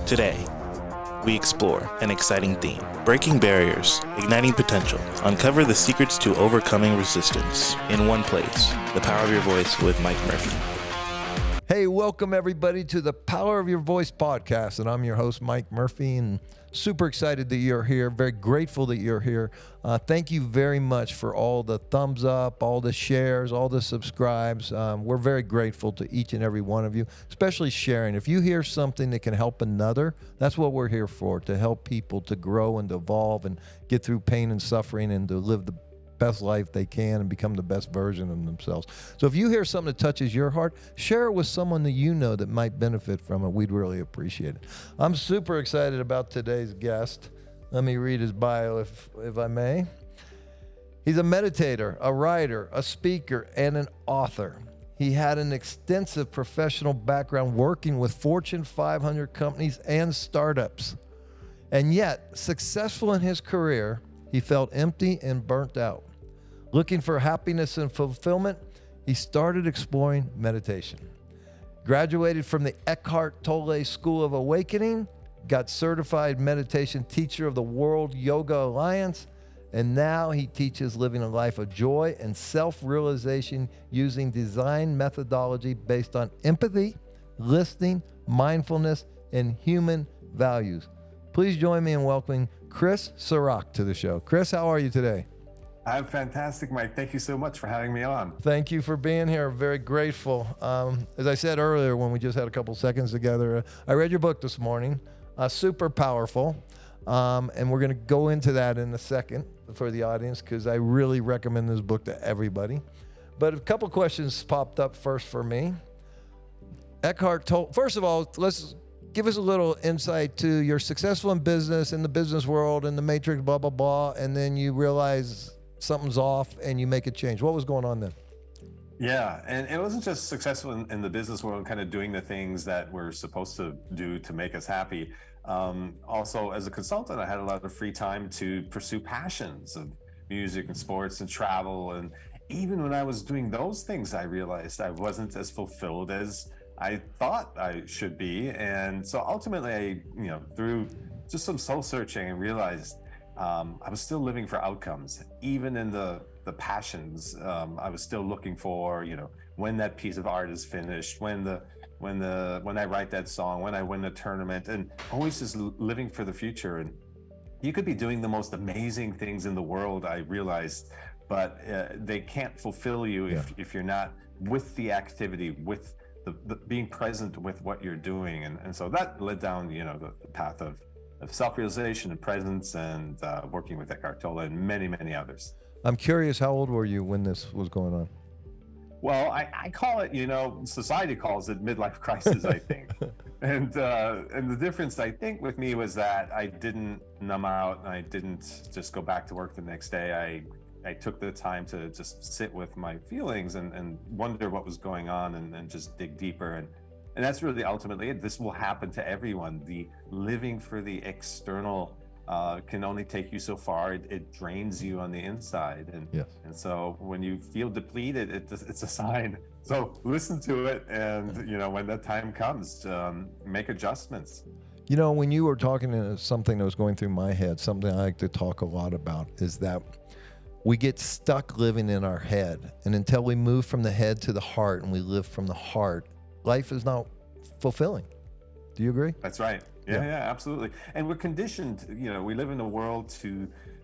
Today, we explore an exciting theme: breaking barriers, igniting potential, uncover the secrets to overcoming resistance in one place. The Power of Your Voice with Mike Murphy. Hey, welcome everybody to the Power of Your Voice podcast, and I'm your host, Mike Murphy, and super excited that you're here, very grateful that you're here. Thank you very much for all the thumbs up, all the shares, all the subscribes. We're very grateful to each and every one of you, especially sharing. If you hear something that can help another, that's what we're here for, to help people to grow and to evolve and get through pain and suffering and to live the best life they can and become the best version of themselves. So if you hear something that touches your heart, share it with someone that you know that might benefit from it. We'd really appreciate it. I'm super excited about today's guest. Let me read his bio if I may. He's a meditator, a writer, a speaker, and an author. He had an extensive professional background working with Fortune 500 companies and startups. And yet, successful in his career, he felt empty and burnt out. Looking for happiness and fulfillment, he started exploring meditation. Graduated from the Eckhart Tolle School of Awakening, got certified meditation teacher of the World Yoga Alliance, and now he teaches living a life of joy and self-realization using design methodology based on empathy, listening, mindfulness, and human values. Please join me in welcoming Chris Cirak to the show. Chris, how are you today? I'm fantastic, Mike. Thank you so much for having me on. Thank you for being here. Very grateful. As I said earlier, when we just had a couple seconds together, I read your book this morning, super powerful. And we're going to go into that in a second for the audience because I really recommend this book to everybody. But a couple questions popped up first for me. Eckhart Tolle, first of all, let's give us a little insight to you're successful in business, in the business world, in the matrix, blah, blah, blah, and then you realize something's off and you make a change. What was going on then? Yeah, and it wasn't just successful in the business world, kind of doing the things that we're supposed to do to make us happy. Also, as a consultant, I had a lot of free time to pursue passions of music and sports and travel. And even when I was doing those things, I realized I wasn't as fulfilled as I thought I should be. And so ultimately, through just some soul searching, I realized I was still living for outcomes. Even in the passions, I was still looking for, when that piece of art is finished, when I write that song, when I win the tournament, and always just living for the future. And you could be doing the most amazing things in the world, I realized, but they can't fulfill you if you're not with the activity, with the being present with what you're doing. And so that led down, the path of self-realization and presence and working with Eckhart Tolle and many, many others. I'm curious, how old were you when this was going on? Well, I call it, society calls it midlife crisis, I think. And the difference, I think, with me was that I didn't numb out and I didn't just go back to work the next day. I took the time to just sit with my feelings and wonder what was going on and just dig deeper. And that's really ultimately it. This will happen to everyone. The living for the external can only take you so far. It drains you on the inside. And so when you feel depleted, it's a sign. So listen to it. And, when that time comes, make adjustments. When you were talking, something that was going through my head, something I like to talk a lot about is that we get stuck living in our head. And until we move from the head to the heart and we live from the heart, life is not fulfilling. Do you agree? That's right. Yeah, absolutely. And we're conditioned, we live in a world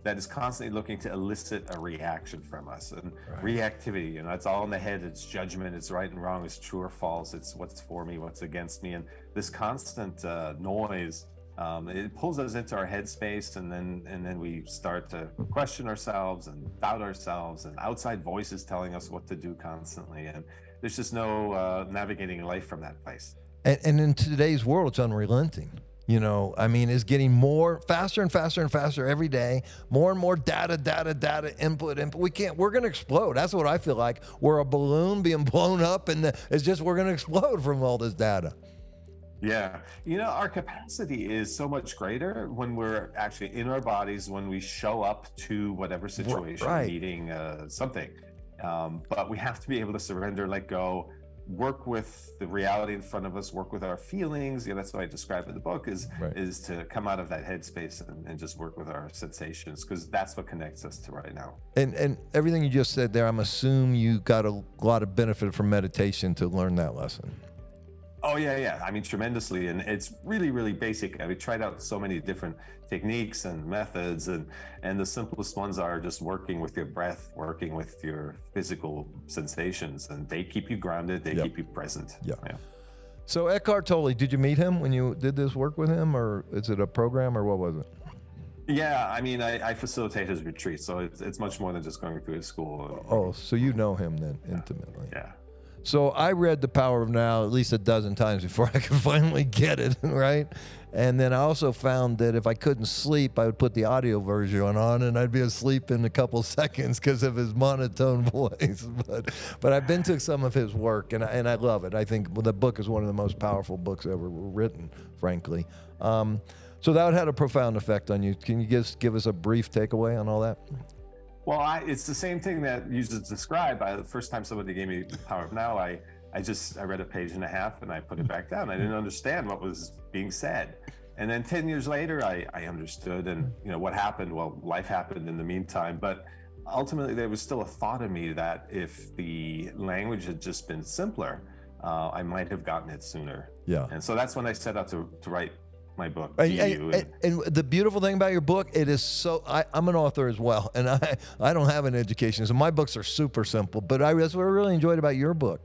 that is constantly looking to elicit a reaction from us. And reactivity, it's all in the head. It's judgment. It's right and wrong. It's true or false. It's what's for me, what's against me. And this constant noise, it pulls us into our headspace, and then we start to question ourselves and doubt ourselves, and outside voices telling us what to do constantly. And there's just no navigating life from that place. And in today's world, it's unrelenting. It's getting faster and faster and faster every day. More and more data, input. We're going to explode. That's what I feel like. We're a balloon being blown up, and we're going to explode from all this data. Yeah. Our capacity is so much greater when we're actually in our bodies, when we show up to whatever situation, meeting, something. But we have to be able to surrender, let go, work with the reality in front of us, work with our feelings. That's what I describe in the book is to come out of that headspace and just work with our sensations, because that's what connects us to right now. And everything you just said there, I'm assuming you got a lot of benefit from meditation to learn that lesson. Oh, yeah. I mean, tremendously. And it's really, really basic. I mean, tried out so many different techniques and methods, and the simplest ones are just working with your breath, working with your physical sensations, and they keep you grounded, they keep you present. Yeah. So Eckhart Tolle, did you meet him when you did this work with him, or is it a program, or what was it? Yeah, I mean, I facilitate his retreat, so it's much more than just going through his school. Oh, so you know him then intimately. Yeah. So I read The Power of Now at least a dozen times before I could finally get it, right? And then I also found that if I couldn't sleep, I would put the audio version on, and I'd be asleep in a couple seconds because of his monotone voice. But I've been to some of his work, and I love it. I think the book is one of the most powerful books ever written, frankly. So that had a profound effect on you. Can you just give us a brief takeaway on all that? Well, it's the same thing that you just described. The first time somebody gave me The Power of Now, I read a page and a half and I put it back down. I didn't understand what was being said. And then 10 years later, I understood. And what happened? Well, life happened in the meantime. But ultimately, there was still a thought in me that if the language had just been simpler, I might have gotten it sooner. Yeah. And so that's when I set out to write my book. And the beautiful thing about your book, it is so, I'm an author as well, and I don't have an education, so my books are super simple, but that's what I really enjoyed about your book.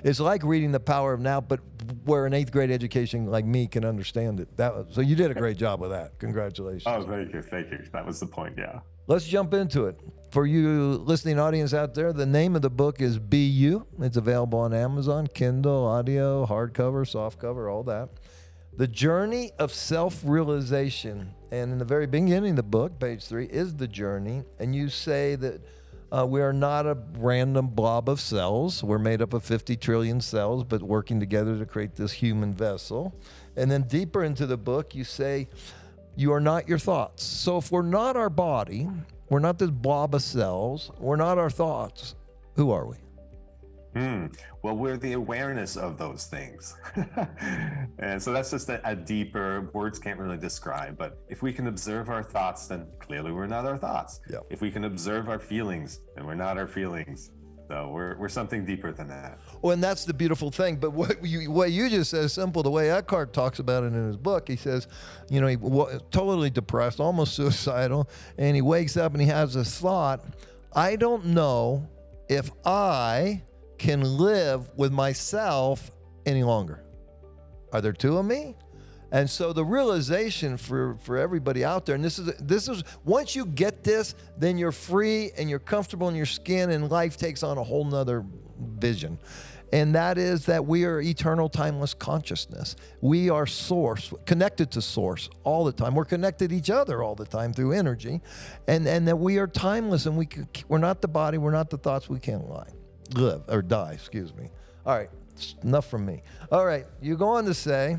It's like reading The Power of Now, but where an 8th grade education like me can understand it. So you did a great job with that. Congratulations. Oh, thank you. That was the point, yeah. Let's jump into it. For you listening audience out there, the name of the book is Be You. It's available on Amazon, Kindle, audio, hardcover, softcover, all that. The journey of self-realization. And in the very beginning of the book, page 3, is the journey. And you say that we are not a random blob of cells. We're made up of 50 trillion cells, but working together to create this human vessel. And then deeper into the book, you say, you are not your thoughts. So if we're not our body, we're not this blob of cells, we're not our thoughts, who are we? Well, we're the awareness of those things. And so that's just a deeper, words can't really describe, but if we can observe our thoughts, then clearly we're not our thoughts. Yep. If we can observe our feelings, then we're not our feelings. So we're something deeper than that. Well, and that's the beautiful thing. But what you just said is simple. The way Eckhart talks about it in his book, he says, he totally depressed, almost suicidal, and he wakes up and he has this thought, I don't know if I can live with myself any longer. Are there two of me? And so the realization for everybody out there, and this is once you get this, then you're free and you're comfortable in your skin, and life takes on a whole nother vision. And that is that we are eternal, timeless consciousness. We are source, connected to source all the time. We're connected to each other all the time through energy, and that we are timeless, and we're not the body, we're not the thoughts, we can't live or die, excuse me. All right, enough from me. All right, you go on to say,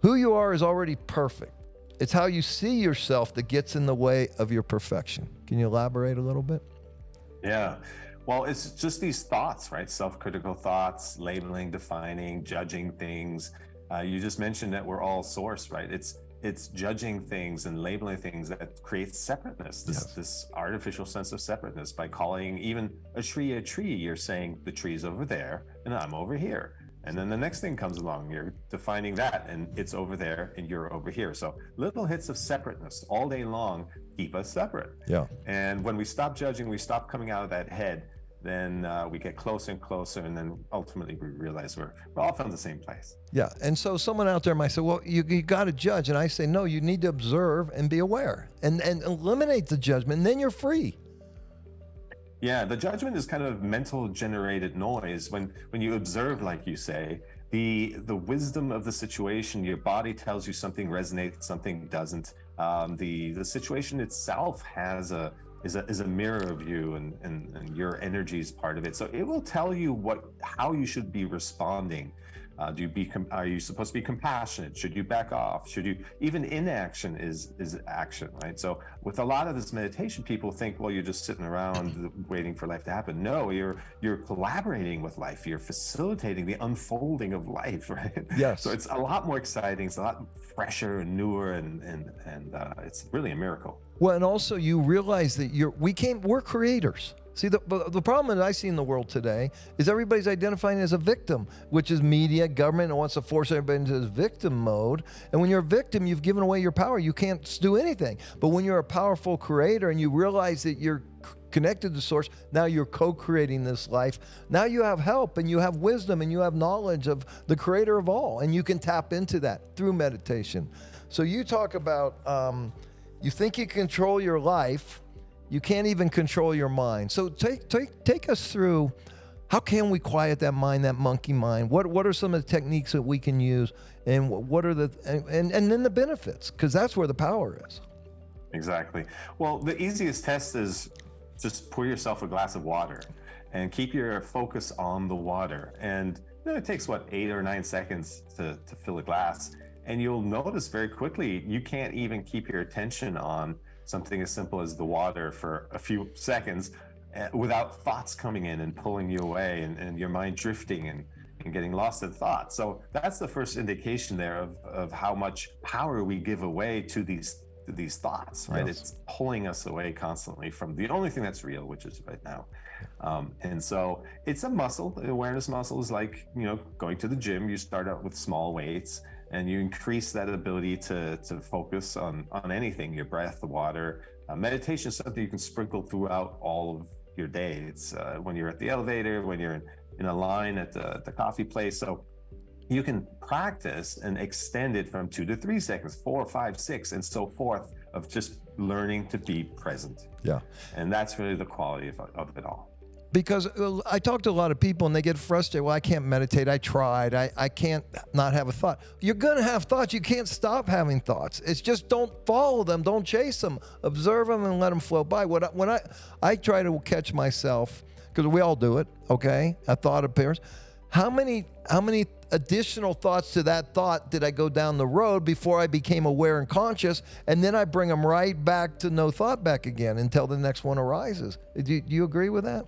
who you are is already perfect. It's how you see yourself that gets in the way of your perfection. Can you elaborate a little bit? Yeah. Well, it's just these thoughts, right? Self-critical thoughts, labeling, defining, judging things. You just mentioned that we're all source, right? It's judging things and labeling things that creates separateness, this artificial sense of separateness. By calling even a tree, you're saying the tree's over there and I'm over here. And then the next thing comes along, you're defining that and it's over there and you're over here. So little hits of separateness all day long keep us separate. Yeah. And when we stop judging, we stop coming out of that head, then we get closer and closer, and then ultimately we realize we're all from the same place. Yeah, and so someone out there might say, well, you got to judge. And I say, no, you need to observe and be aware and eliminate the judgment, and then you're free. Yeah, the judgment is kind of mental generated noise. When you observe, like you say, the wisdom of the situation, your body tells you something resonates, something doesn't. The situation itself is a mirror of you, and your energy is part of it. So it will tell you how you should be responding. Are you supposed to be compassionate? Should you back off? Should you, even inaction is action, right? So with a lot of this meditation, people think, well, you're just sitting around waiting for life to happen. No, you're collaborating with life. You're facilitating the unfolding of life, right? Yes. So it's a lot more exciting. It's a lot fresher and newer, and it's really a miracle. Well, and also you realize that we're creators. See, the problem that I see in the world today is everybody's identifying as a victim, which is media, government, and wants to force everybody into this victim mode. And when you're a victim, you've given away your power. You can't do anything. But when you're a powerful creator and you realize that you're connected to source, now you're co-creating this life. Now you have help and you have wisdom and you have knowledge of the creator of all. And you can tap into that through meditation. So you talk about, you think you control your life, you can't even control your mind. So take us through, how can we quiet that mind, that monkey mind? What are some of the techniques that we can use, and what are and then the benefits? Because that's where the power is. Exactly. Well, the easiest test is just pour yourself a glass of water and keep your focus on the water. And it takes 8 or 9 seconds to fill a glass. And you'll notice very quickly, you can't even keep your attention on something as simple as the water for a few seconds without thoughts coming in and pulling you away, and your mind drifting and getting lost in thought. So that's the first indication there of how much power we give away to these thoughts, right? Yes. It's pulling us away constantly from the only thing that's real, which is right now. And so it's a muscle. The awareness muscle is like, going to the gym. You start out with small weights, and you increase that ability to focus on anything, your breath, the water. Meditation is something you can sprinkle throughout all of your day. It's when you're at the elevator, when you're in a line at the coffee place. So you can practice and extend it from 2 to 3 seconds, 4, 5, 6, and so forth, of just learning to be present. Yeah. And that's really the quality of it all. Because I talk to a lot of people and they get frustrated. Well, I can't meditate. I tried. I can't not have a thought. You're going to have thoughts. You can't stop having thoughts. It's just don't follow them. Don't chase them. Observe them and let them flow by. When I try to catch myself, because we all do it, okay? A thought appears. How many additional thoughts to that thought did I go down the road before I became aware and conscious, and then I bring them right back to no thought back again until the next one arises? Do you agree with that?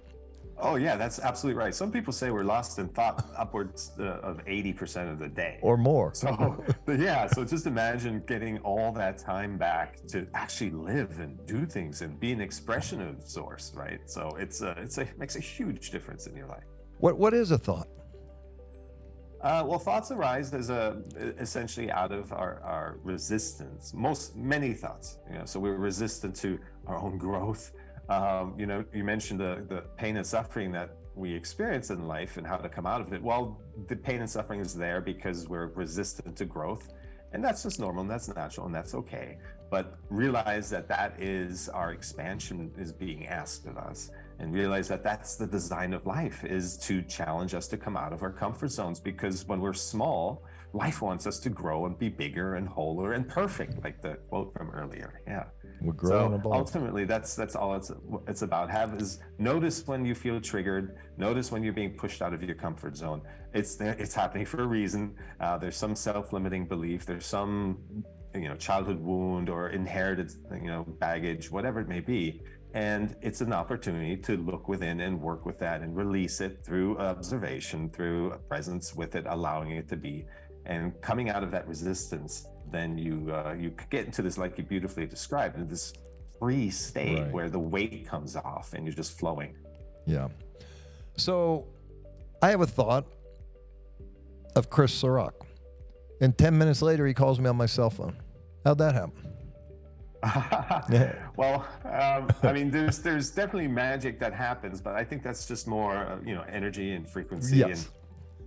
Oh yeah, that's absolutely right. Some people say we're lost in thought upwards of 80% of the day or more. So yeah, so just imagine getting all that time back to actually live and do things and be an expression of source, right? So it makes a huge difference in your life. What is a thought? Well, thoughts arise as essentially out of our resistance. Many thoughts, so we're resistant to our own growth. You mentioned the pain and suffering that we experience in life and how to come out of it. Well, the pain and suffering is there because we're resistant to growth, and that's just normal and that's natural and that's okay. But realize that is our expansion is being asked of us, and realize that that's the design of life, is to challenge us to come out of our comfort zones, because when we're small, life wants us to grow and be bigger and wholer and perfect, like the quote from earlier. Yeah. We're growing so above. Ultimately, that's all it's about. Is notice when you feel triggered. Notice when you're being pushed out of your comfort zone. It's there. It's happening for a reason. There's some self-limiting belief. There's some childhood wound or inherited baggage, whatever it may be. And it's an opportunity to look within and work with that and release it through observation, through presence with it, allowing it to be, and coming out of that resistance. Then you get into this, like you beautifully described, in this free state, right, where the weight comes off and you're just flowing. Yeah. So I have a thought of Chris Cirak, and 10 minutes later he calls me on my cell phone. How'd that happen? Well, I mean, there's definitely magic that happens, but I think that's just more energy and frequency. Yes. And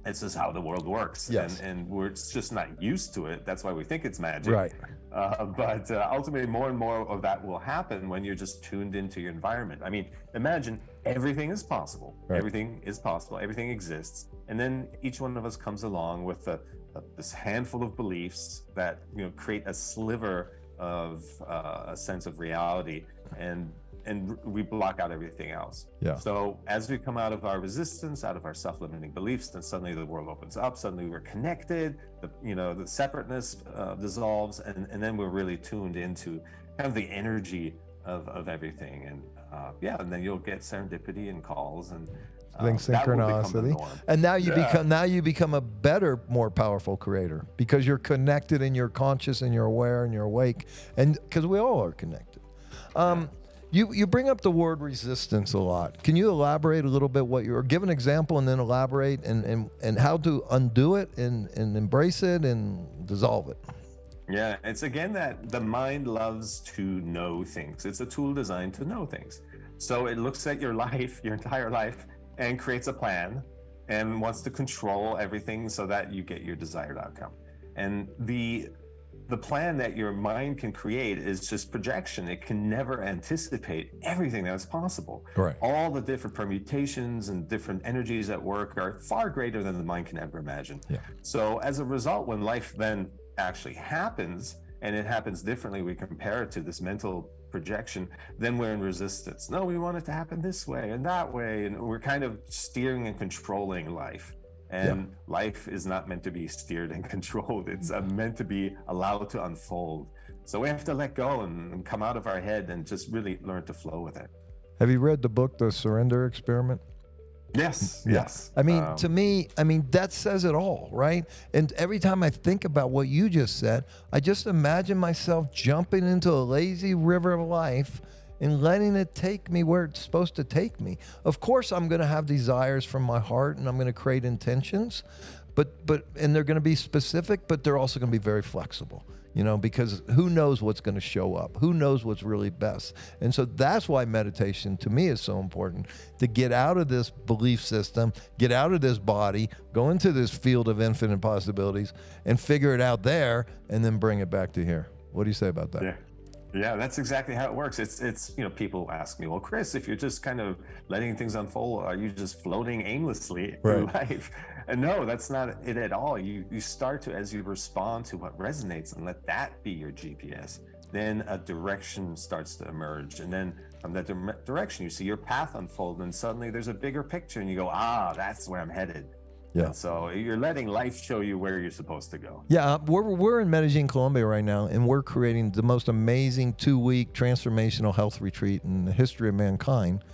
it's just how the world works. Yes. And we're just not used to it. That's why we think it's magic. Right. But ultimately, more and more of that will happen when you're just tuned into your environment. I mean, imagine everything is possible. Right. Everything is possible. Everything exists. And then each one of us comes along with this handful of beliefs that create a sliver of a sense of reality. And we block out everything else. Yeah. So as we come out of our resistance, out of our self-limiting beliefs, then suddenly the world opens up. Suddenly we're connected. The separateness dissolves, and then we're really tuned into kind of the energy of everything. And and then you'll get serendipity and calls and synchronicity, and now you become a better, more powerful creator because you're connected and you're conscious and you're aware and you're awake, and because we all are connected. You bring up the word resistance a lot. Can you elaborate a little bit or give an example and then elaborate and how to undo it and embrace it and dissolve it? Yeah, it's again that the mind loves to know things. It's a tool designed to know things. So it looks at your life, your entire life, and creates a plan and wants to control everything so that you get your desired outcome. And the plan that your mind can create is just projection. It can never anticipate everything that's possible. Right. All the different permutations and different energies at work are far greater than the mind can ever imagine. Yeah. So as a result, when life then actually happens, and it happens differently, we compare it to this mental projection, then we're in resistance. No, we want it to happen this way and that way, and we're kind of steering and controlling life. And life is not meant to be steered and controlled. It's meant to be allowed to unfold. So we have to let go and come out of our head and just really learn to flow with it. Have you read the book, The Surrender Experiment? Yes. Yeah. Yes. I mean, to me, that says it all, right? And every time I think about what you just said, I just imagine myself jumping into a lazy river of life and letting it take me where it's supposed to take me. Of course, I'm going to have desires from my heart and I'm going to create intentions, and they're going to be specific, but they're also going to be very flexible. Because who knows what's going to show up? Who knows what's really best? And so that's why meditation to me is so important, to get out of this belief system, get out of this body, go into this field of infinite possibilities and figure it out there and then bring it back to here. What do you say about that? Yeah, that's exactly how it works. It's people ask me, well, Chris, if you're just kind of letting things unfold, are you just floating aimlessly through life? And no, that's not it at all. You start to, as you respond to what resonates and let that be your GPS, then a direction starts to emerge. And then from that direction, you see your path unfold, and suddenly there's a bigger picture and you go, that's where I'm headed. Yeah. And so you're letting life show you where you're supposed to go. Yeah, we're in Medellin, Colombia right now, and we're creating the most amazing 2-week transformational health retreat in the history of mankind.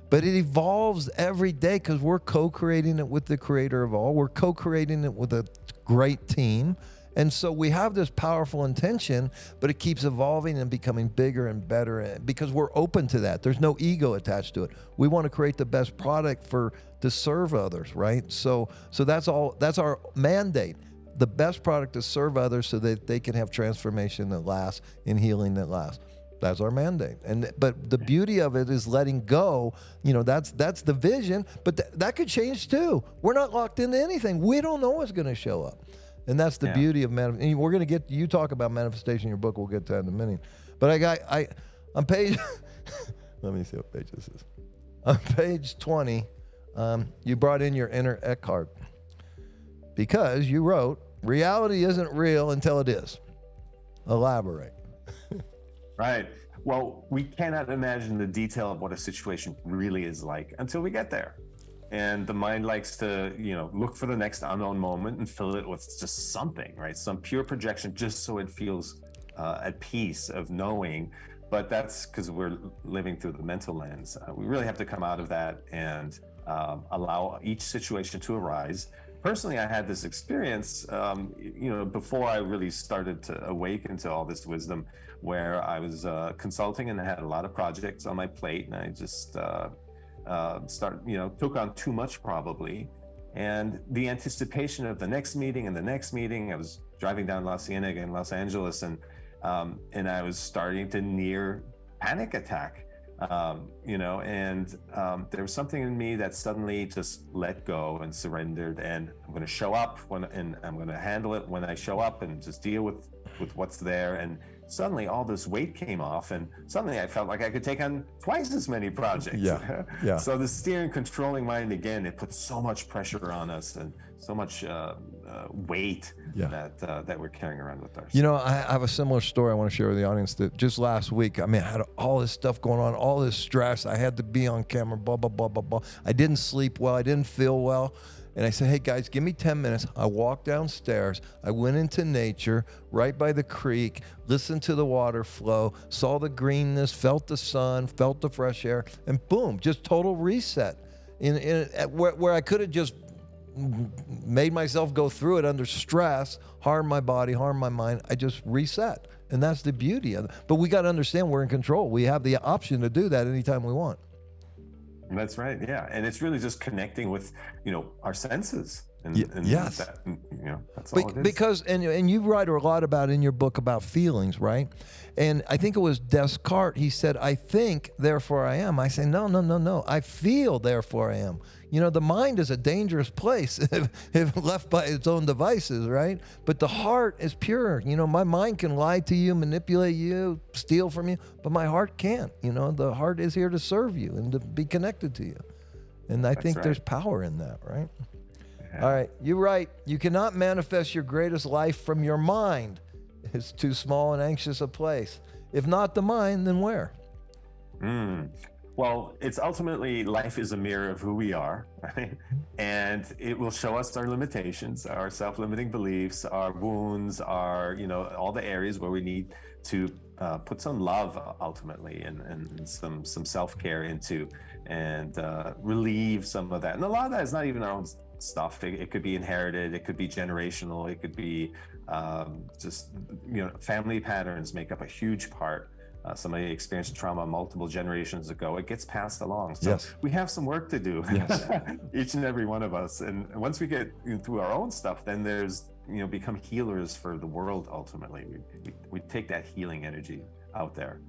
But it evolves every day because we're co-creating it with the creator of all. We're co-creating it with a great team. And so we have this powerful intention, but it keeps evolving and becoming bigger and better because we're open to that. There's no ego attached to it. We want to create the best product to serve others, right? So that's our mandate. The best product to serve others so that they can have transformation that lasts and healing that lasts. That's our mandate. But the beauty of it is letting go. That's the vision, but that could change too. We're not locked into anything. We don't know what's going to show up. And that's the beauty of manifestation. We're going to you talk about manifestation in your book. We'll get to that in a minute. But on page, let me see what page this is. On page 20, you brought in your inner Eckhart because you wrote, reality isn't real until it is. Elaborate. Right. Well, we cannot imagine the detail of what a situation really is like until we get there. And the mind likes to, look for the next unknown moment and fill it with just something, right? Some pure projection, just so it feels at peace of knowing. But that's because we're living through the mental lens. We really have to come out of that and allow each situation to arise. Personally, I had this experience, before I really started to awaken to all this wisdom, where I was consulting and I had a lot of projects on my plate, and I just took on too much probably. And the anticipation of the next meeting and the next meeting, I was driving down La Cienega in Los Angeles, and I was starting to near panic attack, there was something in me that suddenly just let go and surrendered, and I'm going to show up and I'm going to handle it when I show up and just deal with what's there. And suddenly all this weight came off, and suddenly I felt like I could take on twice as many projects. Yeah. So the steering, controlling mind, again, it puts so much pressure on us and so much weight Yeah. that we're carrying around with us. You know, I have a similar story I want to share with the audience. That just last week, I mean, I had all this stuff going on, all this stress. I had to be on camera, blah, blah, blah, blah, blah. I didn't sleep well. I didn't feel well. And I said, hey, guys, give me 10 minutes. I walked downstairs. I went into nature right by the creek, listened to the water flow, saw the greenness, felt the sun, felt the fresh air, and boom, just total reset. Where I could have just made myself go through it under stress, harm my body, harm my mind. I just reset. And that's the beauty of it. But we got to understand we're in control. We have the option to do that anytime we want. That's right. Yeah. And it's really just connecting with, our senses. And yes. That, that's all it is. Because, and you write a lot about in your book about feelings, right? And I think it was Descartes, he said, I think, therefore I am. I say, no. I feel, therefore I am. The mind is a dangerous place if left by its own devices, right? But the heart is pure. My mind can lie to you, manipulate you, steal from you, but my heart can't. The heart is here to serve you and to be connected to you. And I think there's power in that, right? Yeah. All right, you're right. You cannot manifest your greatest life from your mind. It's too small and anxious a place. If not the mind, then where? Well, it's ultimately life is a mirror of who we are, right? And it will show us our limitations, our self-limiting beliefs, our wounds, our, all the areas where we need to put some love ultimately and some self-care into and relieve some of that. And a lot of that is not even our own stuff. It could be inherited, it could be generational, it could be just, family patterns make up a huge part. Somebody experienced trauma multiple generations ago, it gets passed along. So yes. We have some work to do, yes. Each and every one of us. And once we get through our own stuff, then there's, become healers for the world ultimately. We take that healing energy out there.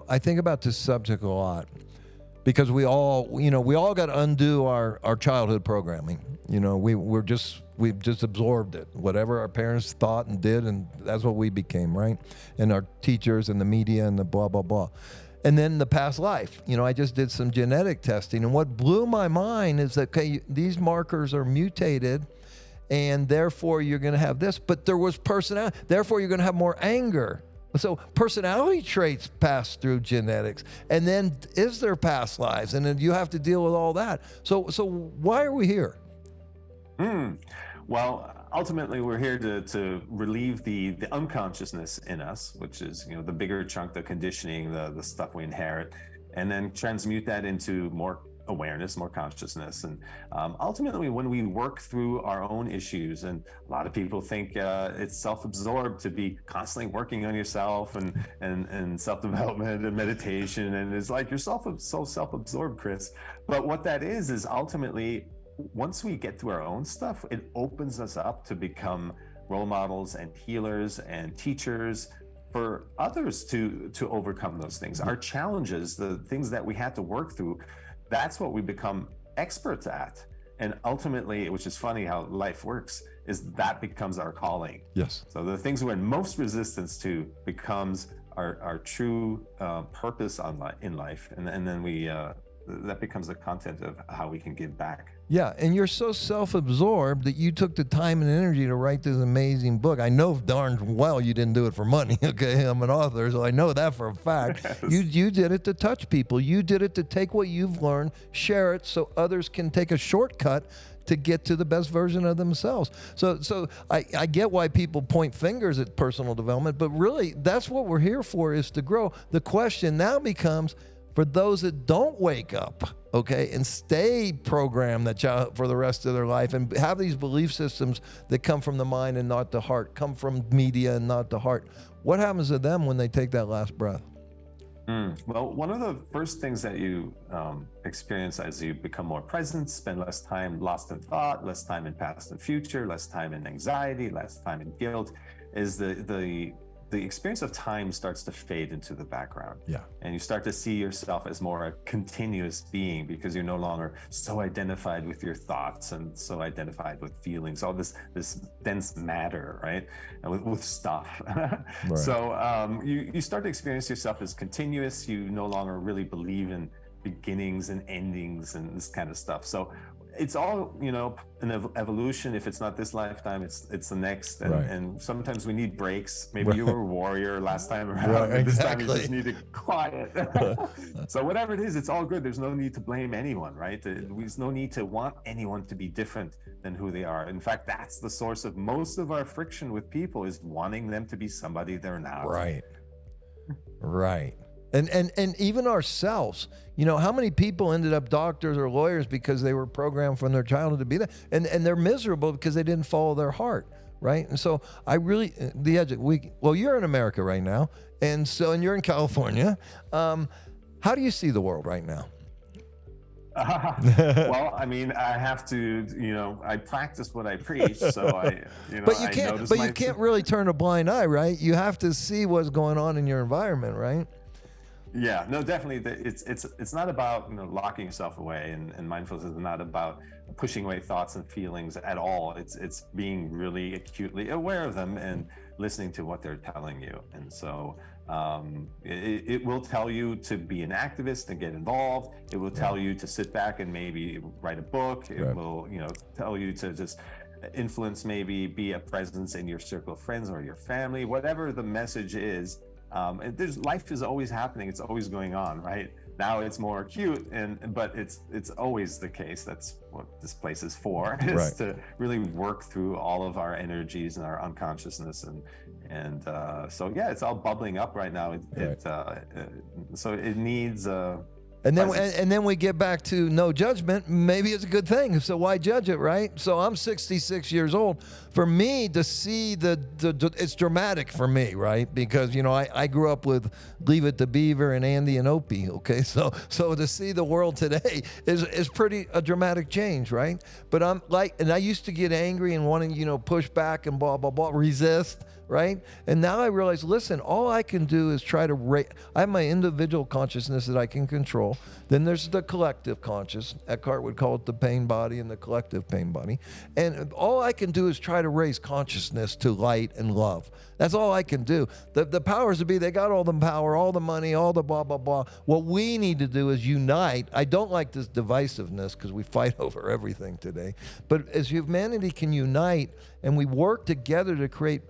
I think about this subject a lot because we all got to undo our childhood programming. We've just absorbed it, whatever our parents thought and did, and that's what we became, right? And our teachers and the media and the blah, blah, blah. And then the past life, I just did some genetic testing, and what blew my mind is that, okay, these markers are mutated, and therefore you're going to have this, but there was personality, therefore you're going to have more anger. So personality traits pass through genetics, and then is there past lives, and then you have to deal with all that. So why are we here? Well, ultimately, we're here to relieve the unconsciousness in us, which is the bigger chunk, the conditioning, the stuff we inherit, and then transmute that into more awareness, more consciousness. And ultimately, when we work through our own issues, and a lot of people think it's self-absorbed to be constantly working on yourself and self-development and meditation, and it's like you're so self-absorbed, Chris. But what that is ultimately, once we get through our own stuff, it opens us up to become role models and healers and teachers for others to overcome those things. Our challenges, the things that we had to work through, that's what we become experts at. And ultimately, which is funny how life works, is that becomes our calling. Yes. So the things we're in most resistance to becomes our true purpose in life. And then we that becomes the content of how we can give back. Yeah, and you're so self-absorbed that you took the time and energy to write this amazing book. I know darn well you didn't do it for money, okay? I'm an author, so I know that for a fact. Yes. You did it to touch people. You did it to take what you've learned, share it so others can take a shortcut to get to the best version of themselves. So I get why people point fingers at personal development, but really that's what we're here for, is to grow. The question now becomes, for those that don't wake up, okay, and stay programmed for the rest of their life and have these belief systems that come from the mind and not the heart, come from media and not the heart, what happens to them when they take that last breath? Well, one of the first things that you experience as you become more present, spend less time lost in thought, less time in past and future, less time in anxiety, less time in guilt, is the experience of time starts to fade into the background. Yeah. And you start to see yourself as more a continuous being, because you're no longer so identified with your thoughts and so identified with feelings, all this dense matter, right? And with stuff. Right. So you start to experience yourself as continuous. You no longer really believe in beginnings and endings and this kind of stuff. So it's all, an evolution. If it's not this lifetime, it's the next. And sometimes we need breaks. Maybe you were a warrior last time around, and this time you just needed quiet. So whatever it is, it's all good. There's no need to blame anyone, right? There's no need to want anyone to be different than who they are. In fact, that's the source of most of our friction with people, is wanting them to be somebody they're not. Right. And even ourselves, how many people ended up doctors or lawyers because they were programmed from their childhood to be that, and they're miserable because they didn't follow their heart, right? And so you're in America right now, and you're in California. How do you see the world right now? Well, I mean, I have to, I practice what I preach, so But you can't really turn a blind eye, right? You have to see what's going on in your environment, right? Yeah, no, definitely. It's not about locking yourself away, and mindfulness is not about pushing away thoughts and feelings at all. It's being really acutely aware of them and listening to what they're telling you. And so it will tell you to be an activist and get involved. It will tell you to sit back and maybe write a book. It will tell you to just influence, maybe be a presence in your circle of friends or your family, whatever the message is. Life is always happening. It's always going on, right? Now it's more acute, but it's always the case. That's what this place is for, is to really work through all of our energies and our unconsciousness, and so it's all bubbling up right now. So it needs And then we get back to no judgment. Maybe it's a good thing. So why judge it, right? So I'm 66 years old. For me to see it's dramatic for me, right? Because I grew up with Leave It to Beaver and Andy and Opie. Okay, so to see the world today is pretty a dramatic change, right? But and I used to get angry and wanting push back and blah blah blah, resist. Right? And now I realize, listen, all I can do is try to I have my individual consciousness that I can control. Then there's the collective conscious. Eckhart would call it the pain body and the collective pain body. And all I can do is try to raise consciousness to light and love. That's all I can do. The powers to be, they got all the power, all the money, all the blah, blah, blah. What we need to do is unite. I don't like this divisiveness because we fight over everything today. But as humanity can unite and we work together to create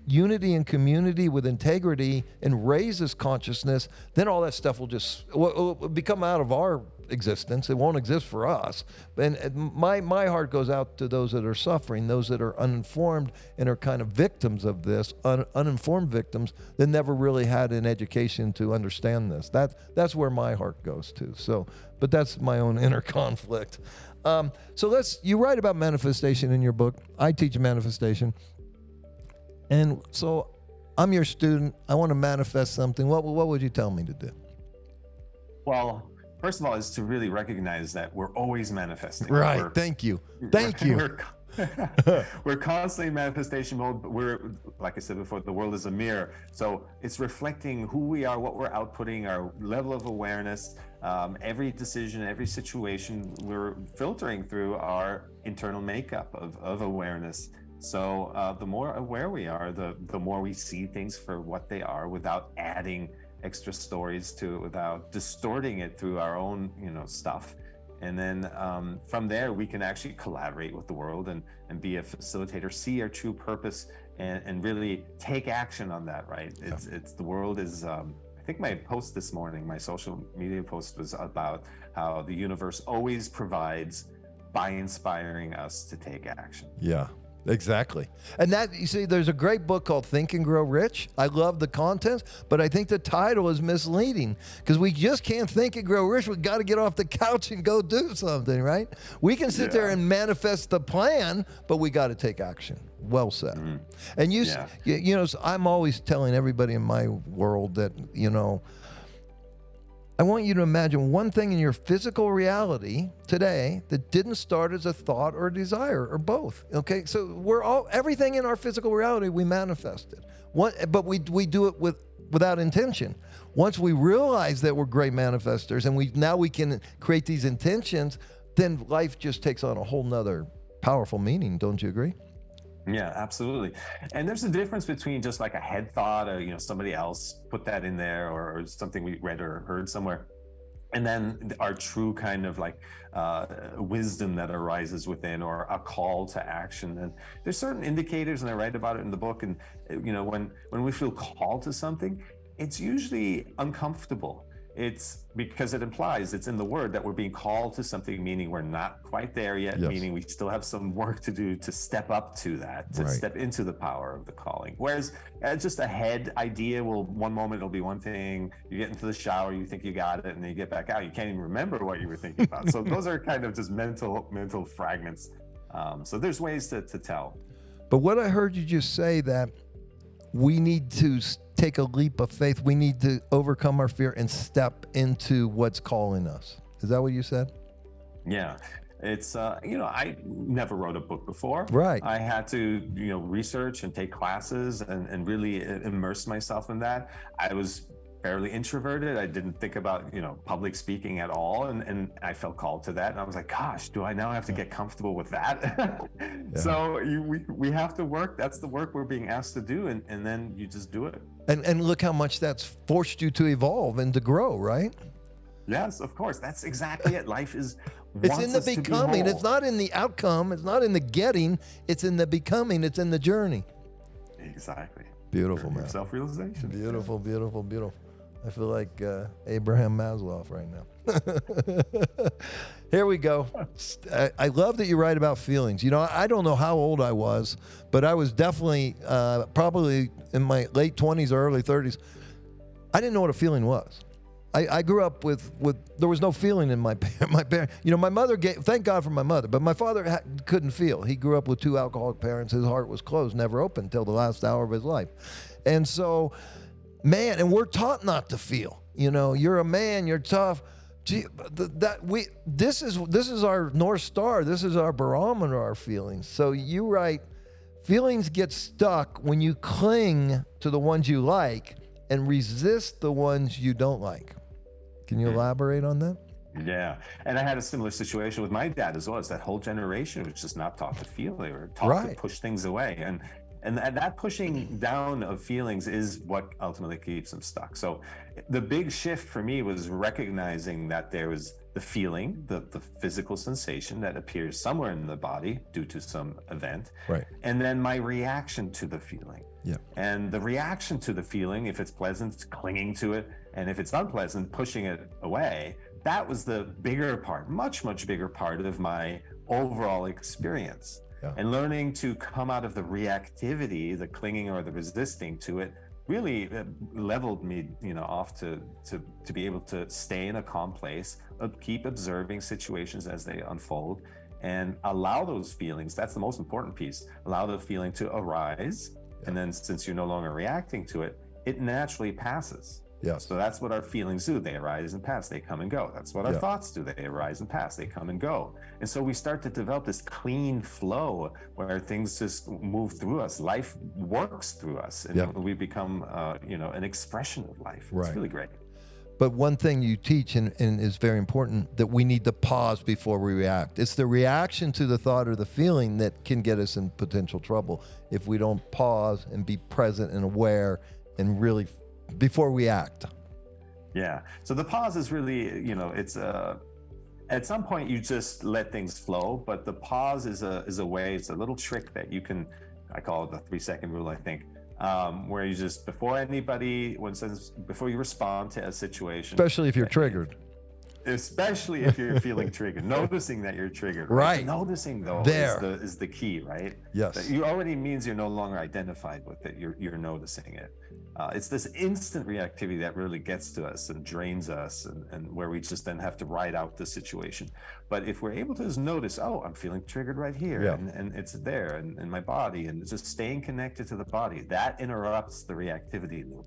unity and community with integrity and raise this consciousness, then all that stuff will become out of our existence. It won't exist for us. And my heart goes out to those that are suffering, those that are uninformed and are kind of victims of this, uninformed victims that never really had an education to understand this. That's where my heart goes to. So, but that's my own inner conflict. You write about manifestation in your book. I teach manifestation. And so I'm your student. I want to manifest something. What would you tell me to do? Well, first of all, is to really recognize that we're always manifesting. Right. Thank you. We're constantly in manifestation mode. But we're, like I said before, the world is a mirror. So it's reflecting who we are, what we're outputting, our level of awareness. Every decision, every situation, we're filtering through our internal makeup of awareness. So the more aware we are, the more we see things for what they are without adding extra stories to it, without distorting it through our own, stuff. And then from there, we can actually collaborate with the world and be a facilitator, see our true purpose, and really take action on that, right? It's the world is, I think my post this morning, my social media post was about how the universe always provides by inspiring us to take action. Yeah. Exactly. And that, you see, there's a great book called Think and Grow Rich. I love the contents, but I think the title is misleading because we just can't think and grow rich. We've got to get off the couch and go do something, right? We can sit there and manifest the plan, but we got to take action. Well said. Mm-hmm. And I'm always telling everybody in my world that, I want you to imagine one thing in your physical reality today that didn't start as a thought or a desire or both. Okay, so everything in our physical reality we manifested. But we do it without intention. Once we realize that we're great manifestors and we can create these intentions, then life just takes on a whole nother powerful meaning. Don't you agree? Yeah, absolutely. And there's a difference between just like a head thought or, somebody else put that in there or something we read or heard somewhere. And then our true kind of like wisdom that arises within, or a call to action. And there's certain indicators, and I write about it in the book. And when we feel called to something, it's usually uncomfortable. It's because it implies, it's in the word, that we're being called to something, meaning we're not quite there yet, Yes. meaning we still have some work to do to step up to that, to Right. step into the power of the calling. Whereas just a head idea, well, one moment it'll be one thing, you get into the shower, you think you got it, and then you get back out, you can't even remember what you were thinking about. So those are kind of just mental fragments. So there's ways to tell. But what I heard you just say, that we need to take a leap of faith. We need to overcome our fear and step into what's calling us. Is that what you said? Yeah. It's, I never wrote a book before. Right. I had to, research and take classes and really immerse myself in that. I was fairly introverted. I didn't think about, public speaking at all. And I felt called to that. And I was like, gosh, do I now have to get comfortable with that? So we have to work. That's the work we're being asked to do. And then you just do it. And look how much that's forced you to evolve and to grow, right? Yes, of course. That's exactly it. Life is. It's in the becoming. It's not in the outcome. It's not in the getting. It's in the becoming. It's in the journey. Exactly. Beautiful, man. Self-realization. Beautiful, beautiful, beautiful. I feel like Abraham Maslow right now. Here we go. I love that you write about feelings. I don't know how old I was, but I was definitely probably in my late 20s or early 30s. I didn't know what a feeling was. I grew up with there was no feeling in my parents. My mother thank God for my mother, but my father couldn't feel. He grew up with 2 alcoholic parents. His heart was closed, never opened until the last hour of his life. And so, man, and we're taught not to feel. You're a man, you're tough. Gee, this is our North Star. This is our barometer, our feelings. So you write, feelings get stuck when you cling to the ones you like and resist the ones you don't like. Can you elaborate on that? Yeah. And I had a similar situation with my dad as well. It's that whole generation was just not taught to feel. They were taught to push things away. And that pushing down of feelings is what ultimately keeps them stuck. So the big shift for me was recognizing that there was the feeling, the physical sensation that appears somewhere in the body due to some event. Right. And then my reaction to the feeling. Yeah. And the reaction to the feeling, if it's pleasant, clinging to it. And if it's unpleasant, pushing it away. That was the bigger part, much, much bigger part of my overall experience. Yeah. And learning to come out of the reactivity, the clinging or the resisting to it, really leveled me, off to be able to stay in a calm place, keep observing situations as they unfold, and allow those feelings. That's the most important piece. Allow the feeling to arise, and then since you're no longer reacting to it, it naturally passes. Yes. So that's what our feelings do. They arise and pass. They come and go. That's what our thoughts do. They arise and pass. They come and go. And so we start to develop this clean flow where things just move through us. Life works through us. And we become, an expression of life. It's really great. But one thing you teach and is very important, that we need to pause before we react. It's the reaction to the thought or the feeling that can get us in potential trouble if we don't pause and be present and aware and really before we act. Yeah. So the pause is really, it's at some point you just let things flow, but the pause is a way, it's a little trick that you can, I call it the 3-second rule, I think, where you just, before you respond to a situation. Especially if you're triggered. Especially if you're feeling triggered, noticing that you're triggered. Right. Noticing though is the key, right? Yes. That you already means you're no longer identified with it. You're noticing it. It's this instant reactivity that really gets to us and drains us, and where we just then have to ride out the situation. But if we're able to just notice, oh, I'm feeling triggered right here, and it's there in my body, and just staying connected to the body, that interrupts the reactivity loop.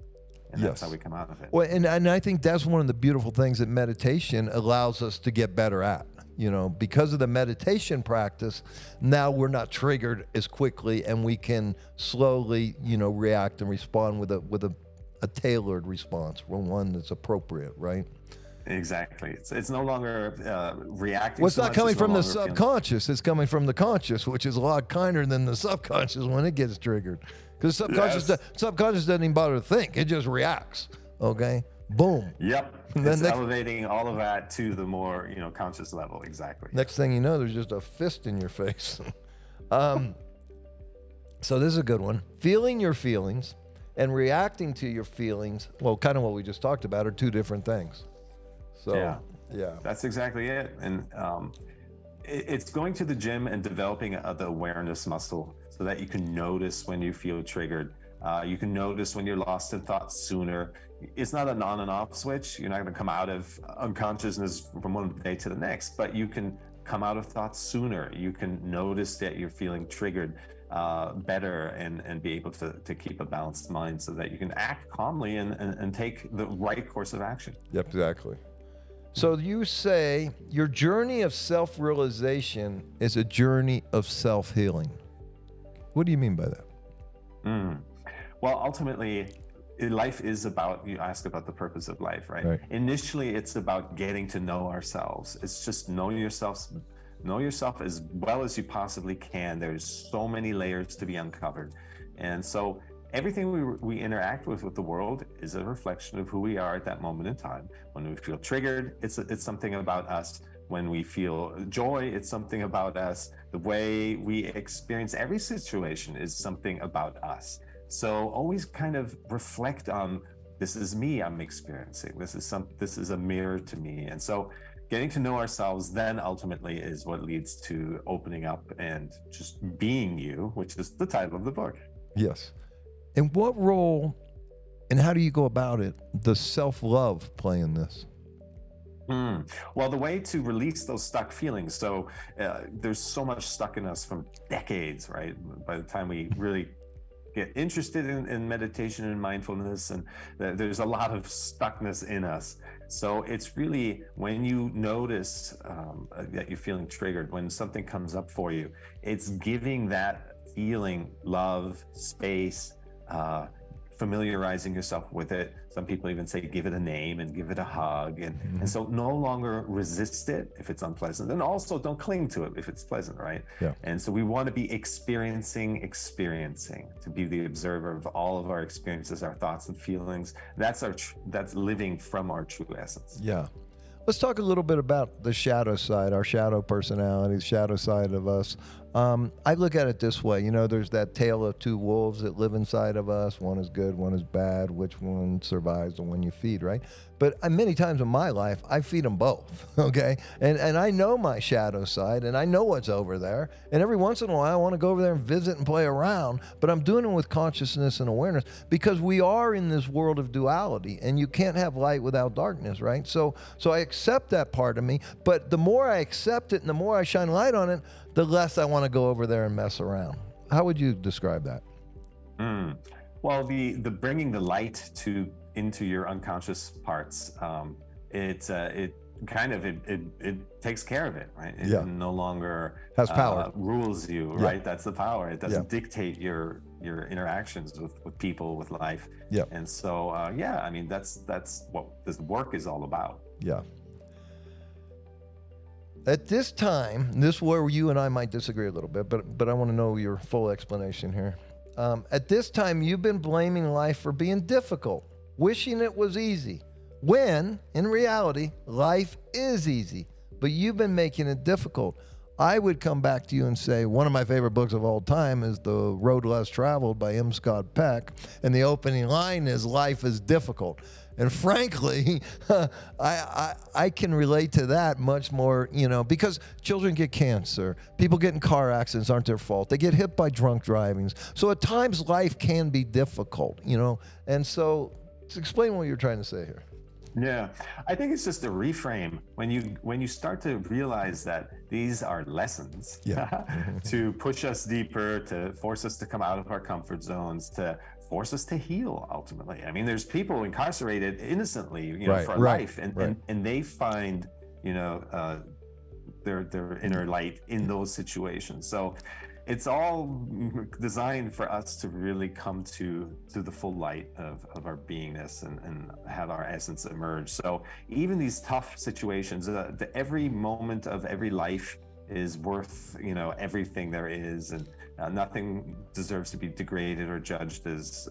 And that's how we come out of it. Well, and I think that's one of the beautiful things that meditation allows us to get better at. Because of the meditation practice, now we're not triggered as quickly, and we can slowly, react and respond with a tailored response, one that's appropriate, right? Exactly. It's no longer reacting. Well, it's not coming from the subconscious. It's coming from the conscious, which is a lot kinder than the subconscious when it gets triggered. Because subconscious doesn't even bother to think. It just reacts. Okay? Boom. Yep. And then It's elevating all of that to the more, conscious level. Exactly. next thing you know, there's just a fist in your face. So this is a good one. Feeling your feelings and reacting to your feelings, well, kind of what we just talked about, are two different things. So, yeah. That's exactly it. And it's going to the gym and developing the awareness muscle so that you can notice when you feel triggered. You can notice when you're lost in thought sooner. It's not an on and off switch. You're not going to come out of unconsciousness from one day to the next, but you can come out of thoughts sooner. You can notice that you're feeling triggered better and be able to keep a balanced mind so that you can act calmly and take the right course of action. Yep, exactly. So you say your journey of self-realization is a journey of self-healing. What do you mean by that? Well, ultimately, life is about, you ask about the purpose of life, right? Initially, it's about getting to know ourselves. It's just know yourself as well as you possibly can. There's so many layers to be uncovered. And so everything we interact with the world is a reflection of who we are at that moment in time. When we feel triggered, it's something about us. When we feel joy, it's something about us. The way we experience every situation is something about us. So always kind of reflect on, this is me I'm experiencing. This is a mirror to me. And so getting to know ourselves then ultimately is what leads to opening up and just being you, which is the title of the book. Yes. And what role and how do you go about it does self-love play in this? Well, the way to release those stuck feelings. So there's so much stuck in us from decades, right? By the time we really get interested in meditation and mindfulness, and there's a lot of stuckness in us. So it's really when you notice that you're feeling triggered, when something comes up for you, it's giving that feeling love, space, familiarizing yourself with it. Some people even say give it a name and give it a hug, and so no longer resist it if it's unpleasant, and also don't cling to it if it's pleasant, right? And so we want to be experiencing, to be the observer of all of our experiences, our thoughts and feelings. That's living from our true essence. Let's talk a little bit about the shadow side, our shadow personality, shadow side of us. I look at it this way, there's that tale of two wolves that live inside of us. One is good, one is bad. Which one survives? The one you feed, right? But many times in my life, I feed them both, okay? And I know my shadow side, and I know what's over there. And every once in a while, I want to go over there and visit and play around, but I'm doing it with consciousness and awareness because we are in this world of duality, and you can't have light without darkness, right? So I accept that part of me, but the more I accept it and the more I shine light on it, the less I want to go over there and mess around. How would you describe that? Well, the bringing the light into your unconscious parts, it takes care of it, right? It no longer has power, rules you, right? That's the power. It doesn't dictate your interactions with people, with life. And so, I mean, that's what this work is all about. At this time, this is where you and I might disagree a little bit, but I want to know your full explanation here. At this time, you've been blaming life for being difficult, wishing it was easy, when, in reality, life is easy, but you've been making it difficult. I would come back to you and say, one of my favorite books of all time is The Road Less Traveled by M. Scott Peck, and the opening line is, life is difficult. And frankly, I can relate to that much more, because children get cancer. People get in car accidents aren't their fault. They get hit by drunk drivings. So at times life can be difficult, And so explain what you're trying to say here. Yeah, I think it's just a reframe when you start to realize that these are lessons to push us deeper, to force us to come out of our comfort zones, to force us to heal ultimately. I mean, there's people incarcerated innocently, for life, and they find, their inner light in those situations. So it's all designed for us to really come to the full light of our beingness and have our essence emerge. So even these tough situations, every moment of every life is worth, everything there is, and nothing deserves to be degraded or judged as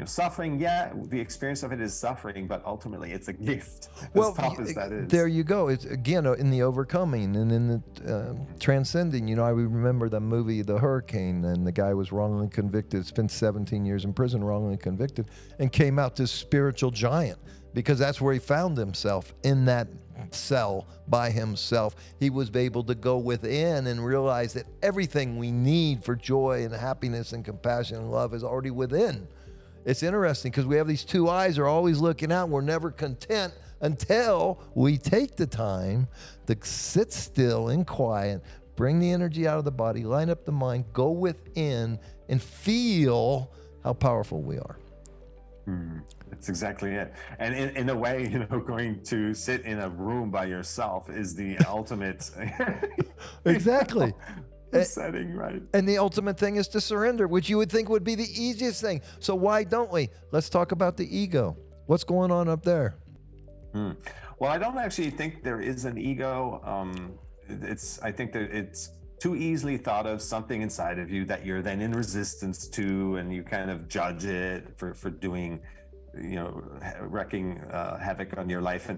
suffering. Yeah, the experience of it is suffering, but ultimately it's a gift. Well, as tough as that is. there you go. It's again in the overcoming and in the transcending. I remember the movie The Hurricane, and the guy was wrongly convicted, spent 17 years in prison, wrongly convicted, and came out this spiritual giant, because that's where he found himself, in that cell by himself. He was able to go within and realize that everything we need for joy and happiness and compassion and love is already within. It's interesting because we have these two eyes are always looking out. We're never content until we take the time to sit still and quiet, bring the energy out of the body, line up the mind, go within, and feel how powerful we are. That's exactly it. And in a way, going to sit in a room by yourself is the ultimate Exactly. setting, right? And the ultimate thing is to surrender, which you would think would be the easiest thing. So why don't we? Let's talk about the ego. What's going on up there? Well, I don't actually think there is an ego. I think that it's too easily thought of something inside of you that you're then in resistance to, and you kind of judge it for doing, wreaking havoc on your life.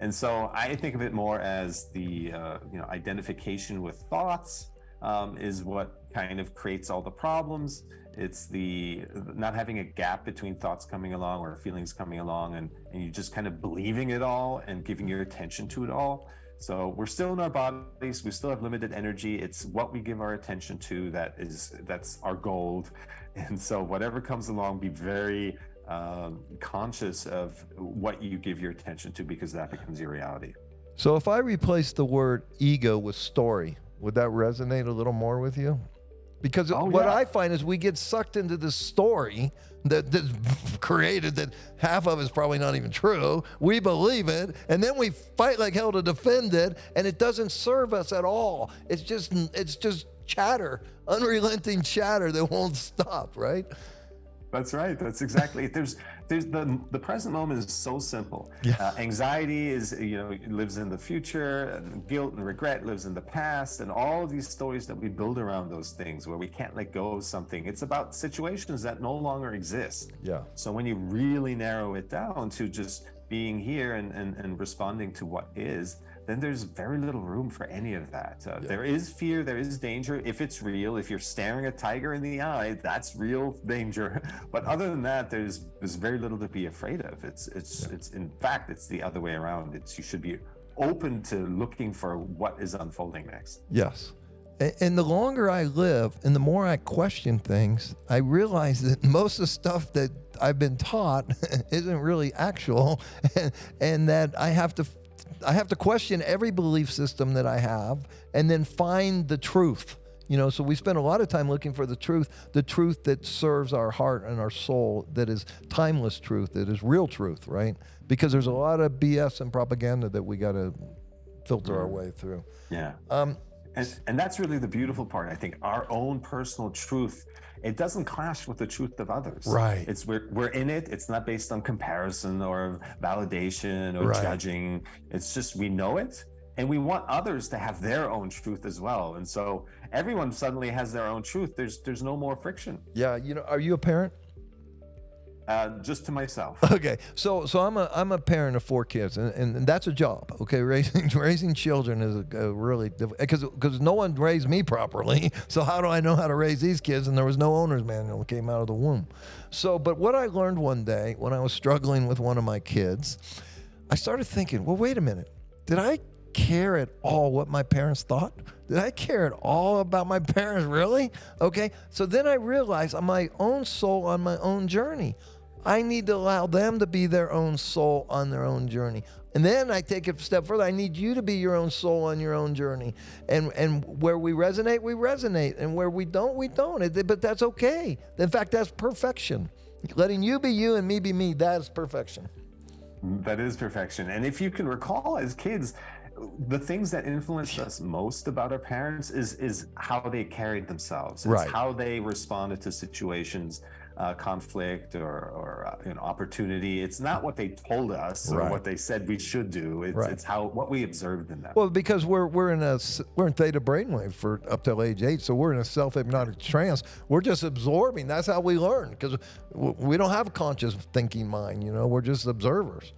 And so I think of it more as the identification with thoughts is what kind of creates all the problems. It's the not having a gap between thoughts coming along or feelings coming along, and you just kind of believing it all and giving your attention to it all. So we're still in our bodies, we still have limited energy. It's what we give our attention to that's our gold. And so whatever comes along, be very conscious of what you give your attention to, because that becomes your reality. So if I replace the word ego with story, would that resonate a little more with you? Because I find is we get sucked into this story that's created, that half of it's probably not even true. We believe it, and then we fight like hell to defend it, and it doesn't serve us at all. It's just chatter, unrelenting chatter that won't stop, right? That's right. That's exactly it. There's the present moment is so simple. Yeah. Anxiety is, lives in the future, and guilt and regret lives in the past, and all of these stories that we build around those things where we can't let go of something. It's about situations that no longer exist. Yeah. So when you really narrow it down to just being here and responding to what is, then there's very little room for any of that. There is fear, there is danger. If it's real, if you're staring a tiger in the eye, that's real danger. But other than that, there's very little to be afraid of. It's in fact, it's the other way around. You should be open to looking for what is unfolding next. Yes. And the longer I live and the more I question things, I realize that most of the stuff that I've been taught isn't really actual, and that I have to question every belief system that I have and then find the truth. So we spend a lot of time looking for the truth that serves our heart and our soul, that is timeless truth, that is real truth, right? Because there's a lot of BS and propaganda that we got to filter our way through. Yeah. And that's really the beautiful part. I think our own personal truth, it doesn't clash with the truth of others. Right. We're in it. It's not based on comparison or validation or judging. It's just, we know it, and we want others to have their own truth as well. And so everyone suddenly has their own truth. There's no more friction. Yeah. Are you a parent? Just to myself. Okay, so I'm a parent of 4 kids, and that's a job. Okay, raising children is a really because no one raised me properly. So how do I know how to raise these kids? And there was no owner's manual that came out of the womb. So, but what I learned one day when I was struggling with one of my kids, I started thinking, well, wait a minute, did I care at all what my parents thought? Did I care at all about my parents, really? Okay, so then I realized I'm my own soul on my own journey. I need to allow them to be their own soul on their own journey. And then I take it a step further. I need you to be your own soul on your own journey. And where we resonate, we resonate. And where we don't, we don't. But that's okay. In fact, that's perfection. Letting you be you and me be me, that's perfection. That is perfection. And if you can recall, as kids, the things that influenced us most about our parents is how they carried themselves. It's how they responded to situations. conflict or opportunity. It's not what they told us or Right. what they said we should do. It's what we observed in them. Well, because we're in theta brainwave for up till age 8, so we're in a self-hypnotic trance. We're just absorbing. That's how we learn, because we don't have a conscious thinking mind. We're just observers.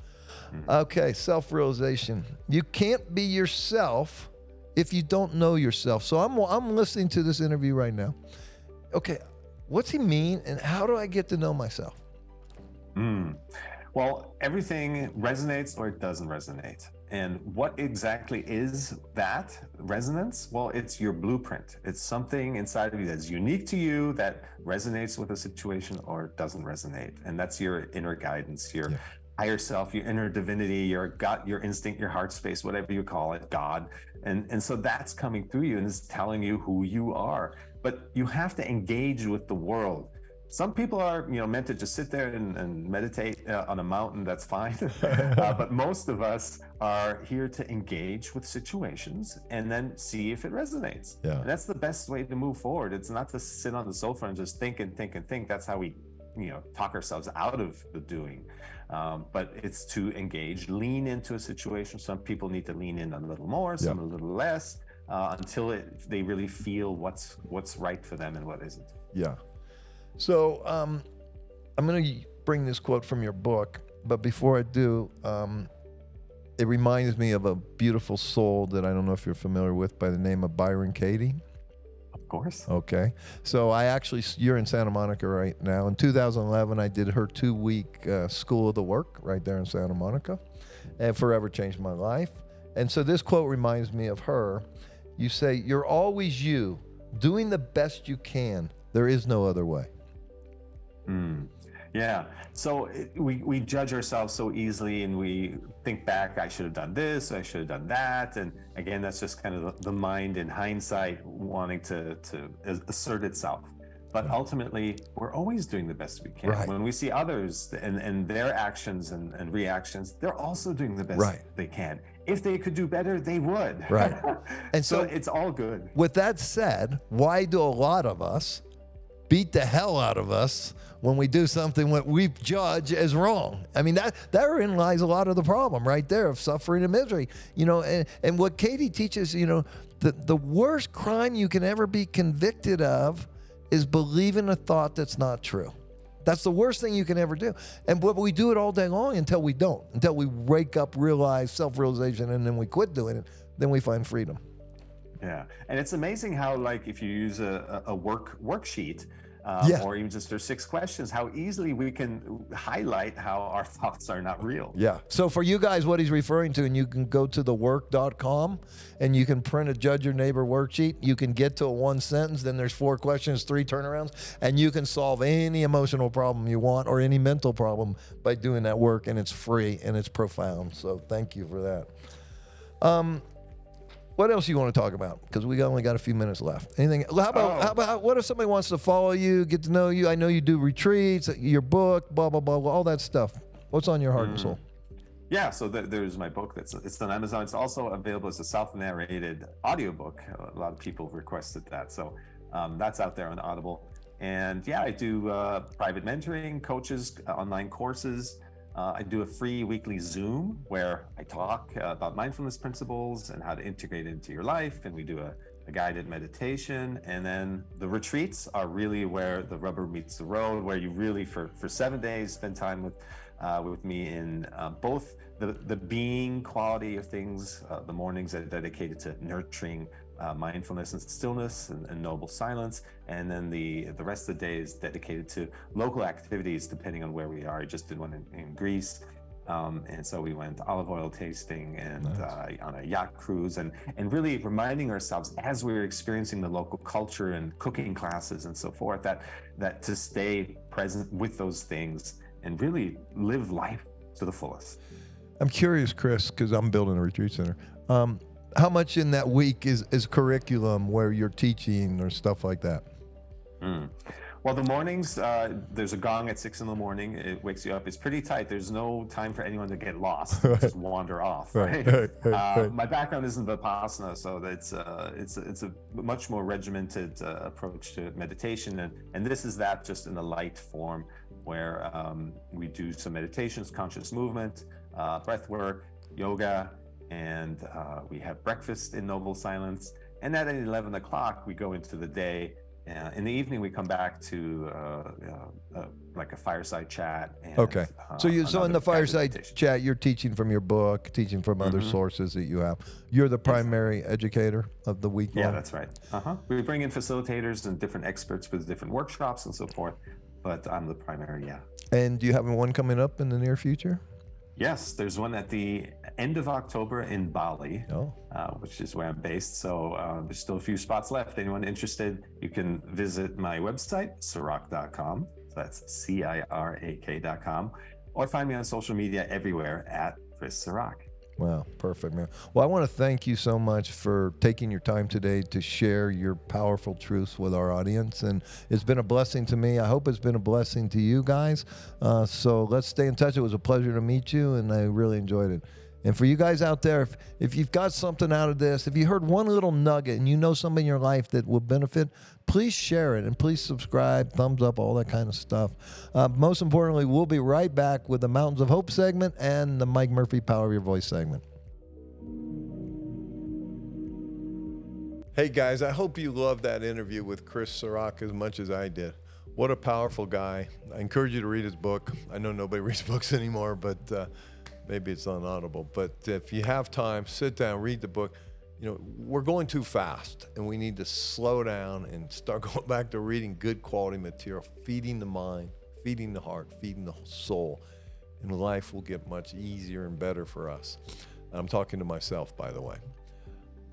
Okay, self-realization. You can't be yourself if you don't know yourself. So I'm listening to this interview right now. Okay, what's he mean, and how do I get to know myself? Well, everything resonates or it doesn't resonate. And what exactly is that resonance? Well, it's your blueprint. It's something inside of you that's unique to you that resonates with a situation or doesn't resonate. And that's your inner guidance, your higher self, your inner divinity, your gut, your instinct, your heart space, whatever you call it, God. And so that's coming through you and is telling you who you are. But you have to engage with the world. Some people are, meant to just sit there and meditate on a mountain. That's fine. But most of us are here to engage with situations and then see if it resonates. Yeah. And that's the best way to move forward. It's not to sit on the sofa and just think and think and think. That's how we, talk ourselves out of the doing. But it's to engage, lean into a situation. Some people need to lean in a little more, some a little less, until they really feel what's right for them and what isn't. Yeah. So I'm going to bring this quote from your book, but before I do, it reminds me of a beautiful soul that I don't know if you're familiar with, by the name of Byron Katie. Of course. Okay. So you're in Santa Monica right now. In 2011, I did her 2-week School of the Work right there in Santa Monica, and forever changed my life. And so this quote reminds me of her. You say, "You're always you, doing the best you can. There is no other way." Yeah. So we judge ourselves so easily, and we think back, I should have done this, I should have done that. And again, that's just kind of the mind in hindsight wanting to assert itself. But ultimately, we're always doing the best we can. Right. When we see others and their actions and reactions, they're also doing the best they can. If they could do better, they would. Right. And so it's all good. With that said, why do a lot of us beat the hell out of us when we do something what we judge as wrong? I mean, therein lies a lot of the problem right there of suffering and misery. And what Katie teaches, the worst crime you can ever be convicted of is believing a thought that's not true. That's the worst thing you can ever do. And but we do it all day long until we don't, until we wake up, realize self-realization, and then we quit doing it. Then we find freedom. Yeah, and it's amazing how, like, if you use a worksheet, or even just there's 6 questions, how easily we can highlight how our thoughts are not real. Yeah. So for you guys, what he's referring to, and you can go to thework.com and you can print a Judge Your Neighbor worksheet. You can get to a 1 sentence, then there's 4 questions, 3 turnarounds, and you can solve any emotional problem you want or any mental problem by doing that work, and it's free and it's profound. So thank you for that. What else you want to talk about? Because we only got a few minutes left. Anything? How about what if somebody wants to follow you, get to know you? I know you do retreats, your book, blah, blah, blah, all that stuff. What's on your heart and soul? Yeah, so there's my book. It's on Amazon. It's also available as a self-narrated audiobook. A lot of people requested that. So that's out there on Audible. And yeah, I do private mentoring, coaches, online courses. I do a free weekly Zoom where I talk about mindfulness principles and how to integrate it into your life. And we do a guided meditation. And then the retreats are really where the rubber meets the road, where you really, for 7 days, spend time with me in both the being quality of things. The mornings are dedicated to nurturing mindfulness and stillness and noble silence, and then the rest of the day is dedicated to local activities depending on where we are. I just did one in Greece, and so we went olive oil tasting and on a yacht cruise, and really reminding ourselves as we were experiencing the local culture and cooking classes and so forth, that to stay present with those things and really live life to the fullest. I'm curious, Chris, because I'm building a retreat center. How much in that week is curriculum where you're teaching or stuff like that? Well, Well, the mornings, there's a gong at 6 in the morning. It wakes you up. It's pretty tight. There's no time for anyone to get lost, just wander off, right? Right. My background isn't Vipassana, so it's a much more regimented approach to meditation, and this is that just in a light form, where we do some meditations, conscious movement, breath work, yoga, and we have breakfast in noble silence. And then at 11 o'clock, we go into the day. In the evening, we come back to like a fireside chat. And, Okay. So in the fireside chat, you're teaching from your book, teaching from other sources that you have. You're the primary educator of the week. Yeah, that's right. We bring in facilitators and different experts with different workshops and so forth, but I'm the primary, yeah. And do you have one coming up in the near future? Yes, there's one at the end of October in Bali, which is where I'm based. So there's still a few spots left. Anyone interested, you can visit my website, cirak.com. So that's CIRAK.com. Or find me on social media everywhere at Chris Cirak. Wow, perfect, man. Well, I want to thank you so much for taking your time today to share your powerful truths with our audience. And it's been a blessing to me. I hope it's been a blessing to you guys. So let's stay in touch. It was a pleasure to meet you, and I really enjoyed it. And for you guys out there, if you've got something out of this, if you heard one little nugget and you know somebody in your life that will benefit, please share it and please subscribe, thumbs up, all that kind of stuff. Most importantly, we'll be right back with the Mountains of Hope segment and the Mike Murphy Power of Your Voice segment. Hey guys, I hope you loved that interview with Chris Cirak as much as I did. What a powerful guy. I encourage you to read his book. I know nobody reads books anymore, but maybe it's on Audible. But if you have time, sit down, read the book. You know, we're going too fast, and we need to slow down and start going back to reading good quality material, feeding the mind, feeding the heart, feeding the soul, and life will get much easier and better for us. I'm talking to myself, by the way.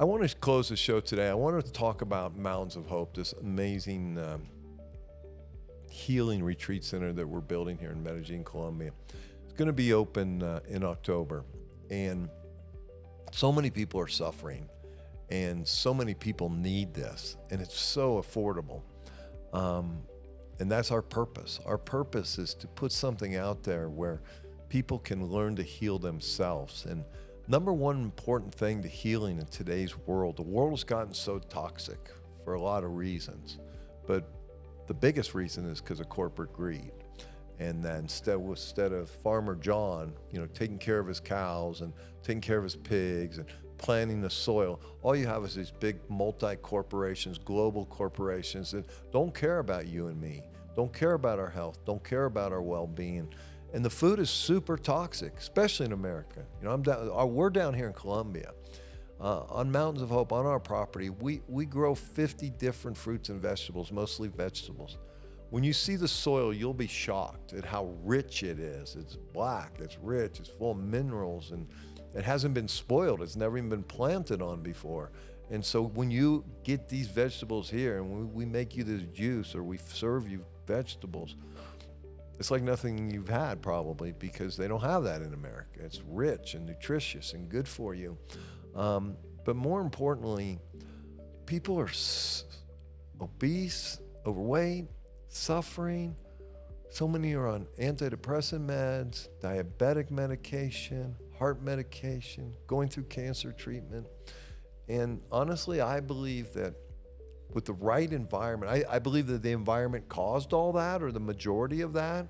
I want to close the show today. I want to talk about Mountains of Hope, this amazing healing retreat center that we're building here in Medellin, Colombia. It's going to be open in October, and so many people are suffering, and so many people need this, and it's so affordable. And that's our purpose. Our purpose is to put something out there where people can learn to heal themselves. And number one important thing to healing in today's world, the world has gotten so toxic for a lot of reasons, but the biggest reason is because of corporate greed. And then instead of Farmer John, you know, taking care of his cows and taking care of his pigs and planting the soil, all you have is these big multi-corporations, global corporations that don't care about you and me, don't care about our health, don't care about our well-being. And the food is super toxic, especially in America. You know, we're down here in Colombia. On Mountains of Hope, on our property, we grow 50 different fruits and vegetables, mostly vegetables. When you see the soil, you'll be shocked at how rich it is. It's black, it's rich, it's full of minerals, and it hasn't been spoiled. It's never even been planted on before. And so when you get these vegetables here and we make you this juice or we serve you vegetables, it's like nothing you've had probably, because they don't have that in America. It's rich and nutritious and good for you. But more importantly, people are obese, overweight, suffering. So many are on antidepressant meds, diabetic medication, heart medication, going through cancer treatment. And honestly, I believe that with the right environment, I believe that the environment caused all that, or the majority of that.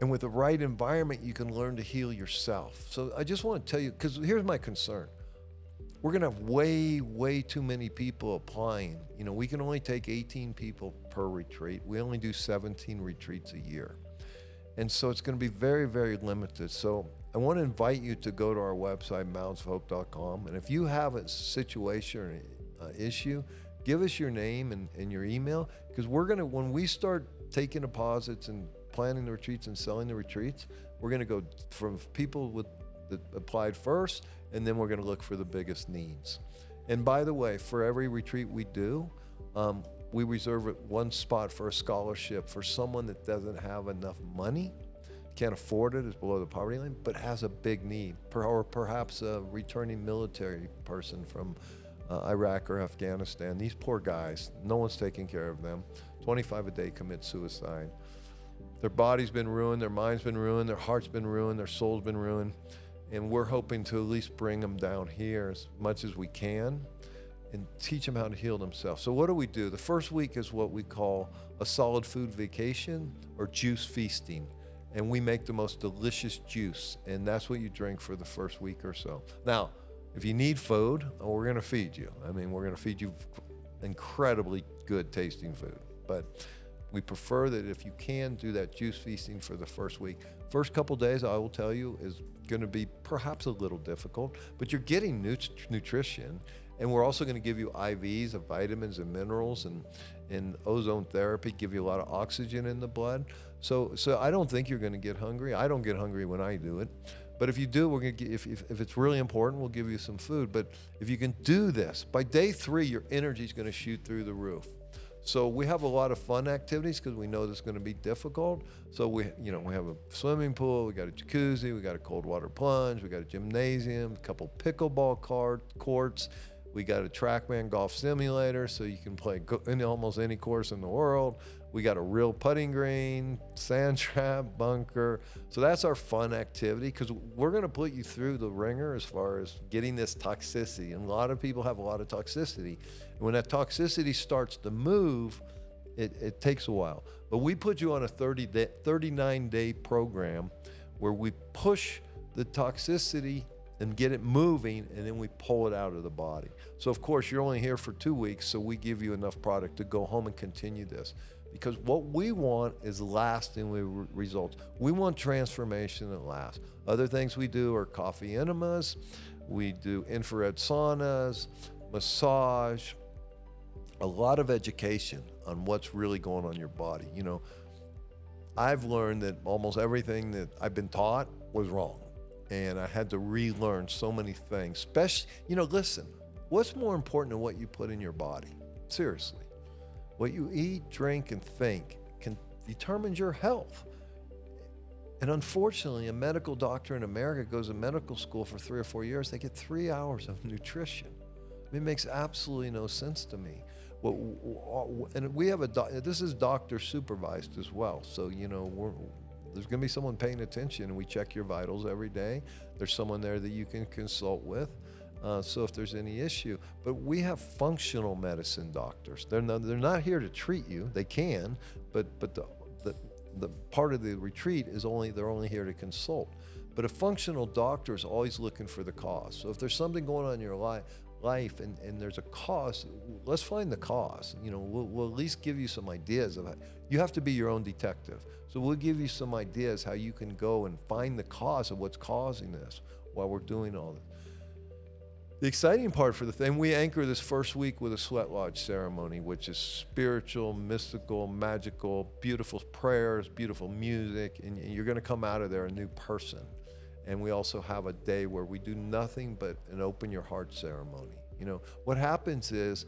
And with the right environment, you can learn to heal yourself. So I just want to tell you, because here's my concern. We're going to have way too many people applying. You know, we can only take 18 people per retreat. We only do 17 retreats a year. And so it's going to be very limited. So I want to invite you to go to our website, mountainsofhope.com. And if you have a situation or issue, give us your name and your email, because we're going to, when we start taking deposits and planning the retreats and selling the retreats, we're going to go from people that applied first, and then we're going to look for the biggest needs. And by the way, for every retreat we do, we reserve one spot for a scholarship for someone that doesn't have enough money, can't afford it, is below the poverty line, but has a big need, or perhaps a returning military person from Iraq or Afghanistan. These poor guys, no one's taking care of them. 25 a day commit suicide. Their body's been ruined, their mind's been ruined, their heart's been ruined, their soul's been ruined. And we're hoping to at least bring them down here as much as we can and teach them how to heal themselves. So what do? The first week is what we call a solid food vacation or juice feasting. And we make the most delicious juice. And that's what you drink for the first week or so. Now, if you need food, we're going to feed you. I mean, we're going to feed you incredibly good tasting food. But we prefer that if you can do that juice feasting for the first week. First couple days, I will tell you, is going to be perhaps a little difficult, but you're getting nutrition. And we're also going to give you IVs of vitamins and minerals and ozone therapy, give you a lot of oxygen in the blood. So I don't think you're going to get hungry. I don't get hungry when I do it. But if you do, we're going to if it's really important, we'll give you some food. But if you can do this, by day 3, your energy is going to shoot through the roof. So we have a lot of fun activities because we know this is going to be difficult. So we have a swimming pool, we got a jacuzzi, we got a cold water plunge, we got a gymnasium, a couple pickleball courts. We got a TrackMan golf simulator, so you can play in almost any course in the world. We got a real putting green, sand trap, bunker. So that's our fun activity because we're going to put you through the ringer as far as getting this toxicity. And a lot of people have a lot of toxicity. And when that toxicity starts to move, it takes a while. But we put you on a 39-day program where we push the toxicity and get it moving, and then we pull it out of the body. So of course, you're only here for 2 weeks, so we give you enough product to go home and continue this. Because what we want is lasting results. We want transformation that lasts. Other things we do are coffee enemas, we do infrared saunas, massage, a lot of education on what's really going on in your body. You know, I've learned that almost everything that I've been taught was wrong. And I had to relearn so many things. Especially, listen, what's more important than what you put in your body? Seriously. What you eat, drink, and think determines your health. And unfortunately, a medical doctor in America goes to medical school for 3 or 4 years. They get 3 hours of nutrition. It makes absolutely no sense to me. And we have this is doctor supervised as well. So, there's going to be someone paying attention, and we check your vitals every day. There's someone there that you can consult with. So if there's any issue, but we have functional medicine doctors. They're not here to treat you. They can, but the part of the retreat is they're only here to consult. But a functional doctor is always looking for the cause. So if there's something going on in your life and there's a cause, let's find the cause. We'll at least give you some ideas of it. You have to be your own detective. So we'll give you some ideas how you can go and find the cause of what's causing this while we're doing all this. The exciting part for the thing, we anchor this first week with a sweat lodge ceremony, which is spiritual, mystical, magical, beautiful prayers, beautiful music, and you're going to come out of there a new person. And we also have a day where we do nothing but an open your heart ceremony. What happens is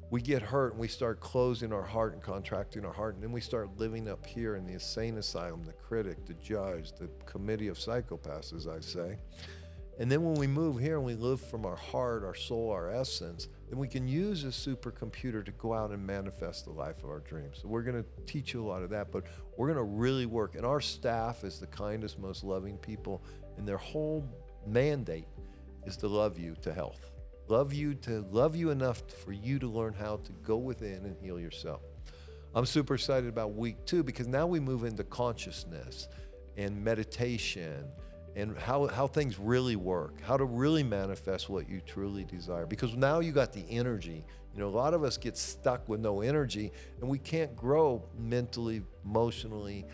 we get hurt and we start closing our heart and contracting our heart, and then we start living up here in the insane asylum, the critic, the judge, the committee of psychopaths, as I say. And then when we move here and we live from our heart, our soul, our essence, then we can use a supercomputer to go out and manifest the life of our dreams. So we're going to teach you a lot of that, but we're going to really work. And our staff is the kindest, most loving people, and their whole mandate is to love you to health. Love you enough for you to learn how to go within and heal yourself. I'm super excited about week 2 because now we move into consciousness and meditation and how things really work, how to really manifest what you truly desire. Because now you got the energy. A lot of us get stuck with no energy, and we can't grow mentally, emotionally,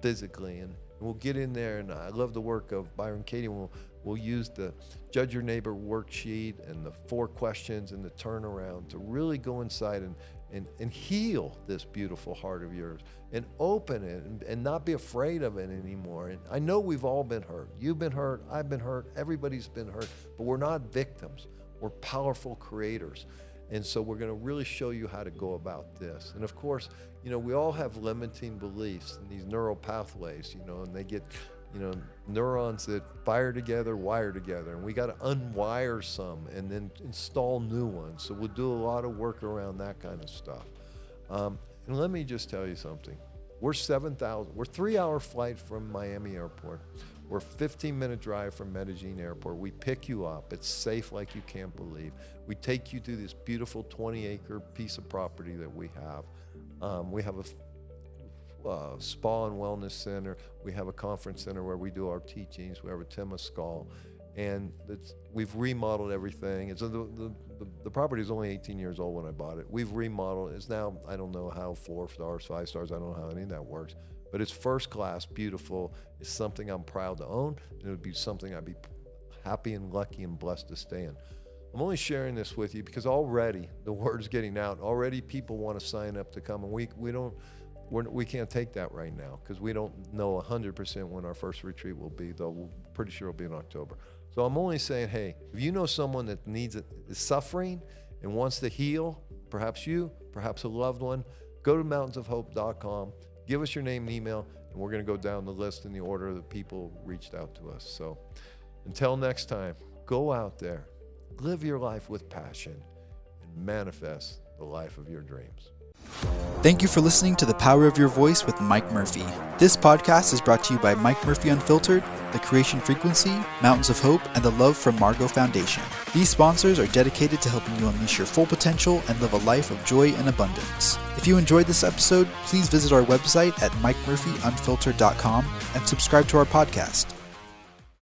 physically. And we'll get in there, and I love the work of Byron Katie. We'll use the Judge Your Neighbor worksheet and the 4 questions and the turnaround to really go inside and heal this beautiful heart of yours and open it and not be afraid of it anymore. And I know we've all been hurt. You've been hurt. I've been hurt. Everybody's been hurt. But we're not victims. We're powerful creators. And so we're going to really show you how to go about this. And of course, we all have limiting beliefs and these neural pathways, and they get neurons that fire together, wire together, and we got to unwire some and then install new ones. So we'll do a lot of work around that kind of stuff. And let me just tell you something. We're 3-hour flight from Miami Airport. We're a 15-minute drive from Medellin Airport. We pick you up. It's safe like you can't believe. We take you to this beautiful 20-acre piece of property that we have. We have a spa and wellness center. We have a conference center where we do our teachings. We have a temescal, and we've remodeled everything. And so the property is only 18 years old when I bought it. We've remodeled. It's now, I don't know how 4 stars, 5 stars, I don't know how any of that works, but it's first class, beautiful. It's something I'm proud to own, and it would be something I'd be happy and lucky and blessed to stay in. I'm only sharing this with you because already the word's getting out. Already people want to sign up to come, and we can't take that right now because we don't know 100% when our first retreat will be, though we're pretty sure it'll be in October. So I'm only saying, hey, if you know someone that is suffering and wants to heal, perhaps you, perhaps a loved one, go to mountainsofhope.com, give us your name and email, and we're going to go down the list in the order that people reached out to us. So until next time, go out there, live your life with passion, and manifest the life of your dreams. Thank you for listening to The Power of Your Voice with Mike Murphy. This podcast is brought to you by Mike Murphy Unfiltered, The Creation Frequency, Mountains of Hope, and the Love from Margot Foundation. These sponsors are dedicated to helping you unleash your full potential and live a life of joy and abundance. If you enjoyed this episode, please visit our website at mikemurphyunfiltered.com and subscribe to our podcast.